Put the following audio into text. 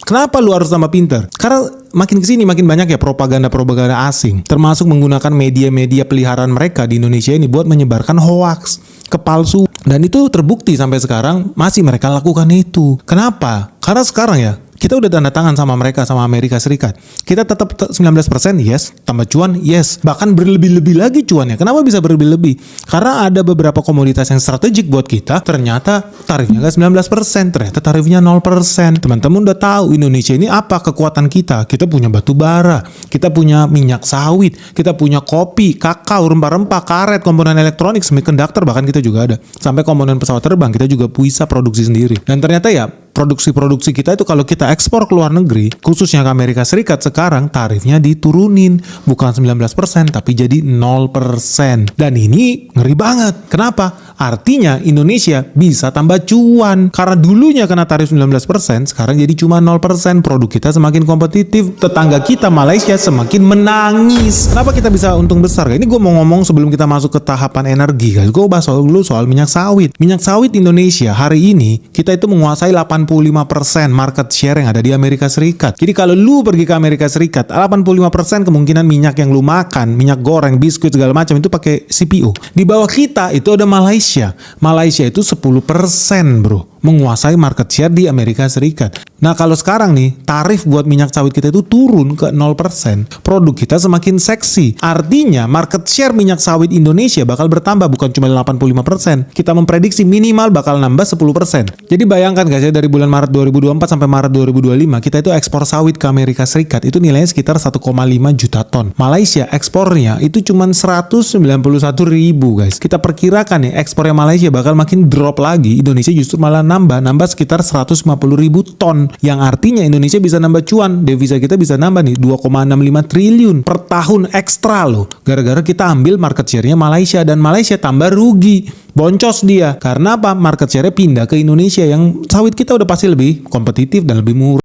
Kenapa lu harus tambah pinter? Karena makin kesini makin banyak ya propaganda-propaganda asing, termasuk menggunakan media-media peliharaan mereka di Indonesia ini buat menyebarkan hoaks, kepalsu, dan itu terbukti sampai sekarang masih mereka lakukan itu. Kenapa? Karena sekarang ya kita udah tanda tangan sama mereka, sama Amerika Serikat. Kita tetap 19%, yes. Tambah cuan, yes. Bahkan berlebih-lebih lagi cuannya. Kenapa bisa berlebih-lebih? Karena ada beberapa komoditas yang strategik buat kita, ternyata tarifnya gak 19%, ternyata tarifnya 0%. Teman-teman udah tahu Indonesia ini apa kekuatan kita. Kita punya batu bara, kita punya minyak sawit, kita punya kopi, kakao, rempah-rempah, karet, komponen elektronik, semiconductor, bahkan kita juga ada. Sampai komponen pesawat terbang, kita juga bisa produksi sendiri. Dan ternyata ya, produksi-produksi kita itu kalau kita ekspor ke luar negeri, khususnya ke Amerika Serikat, sekarang tarifnya diturunin. Bukan 19%, tapi jadi 0%. Dan ini ngeri banget. Kenapa? Artinya Indonesia bisa tambah cuan. Karena dulunya kena tarif 19%, sekarang jadi cuma 0%. Produk kita semakin kompetitif. Tetangga kita Malaysia semakin menangis. Kenapa kita bisa untung besar? Ini gue mau ngomong sebelum kita masuk ke tahapan energi, guys. Gue bahas dulu soal minyak sawit. Minyak sawit Indonesia hari ini, kita itu menguasai 85% market share yang ada di Amerika Serikat. Jadi kalau lu pergi ke Amerika Serikat, 85% kemungkinan minyak yang lu makan, minyak goreng, biskuit, segala macam itu pakai CPO. Di bawah kita itu ada Malaysia. Malaysia itu 10% bro, menguasai market share di Amerika Serikat. Nah kalau sekarang nih, tarif buat minyak sawit kita itu turun ke 0%. Produk kita semakin seksi. Artinya market share minyak sawit Indonesia bakal bertambah, bukan cuma 85%. Kita memprediksi minimal bakal nambah 10%. Jadi bayangkan guys ya, dari bulan Maret 2024 sampai Maret 2025, kita itu ekspor sawit ke Amerika Serikat itu nilainya sekitar 1,5 juta ton. Malaysia ekspornya itu cuma 191 ribu guys. Kita perkirakan nih, ekspornya Malaysia bakal makin drop lagi. Indonesia justru malah nambah sekitar 150 ribu ton. Yang artinya Indonesia bisa nambah cuan. Devisa kita bisa nambah nih 2,65 triliun per tahun ekstra loh. Gara-gara kita ambil market share-nya Malaysia, dan Malaysia tambah rugi. Boncos dia. Karena apa? Market share-nya pindah ke Indonesia yang sawit kita udah pasti lebih kompetitif dan lebih murah.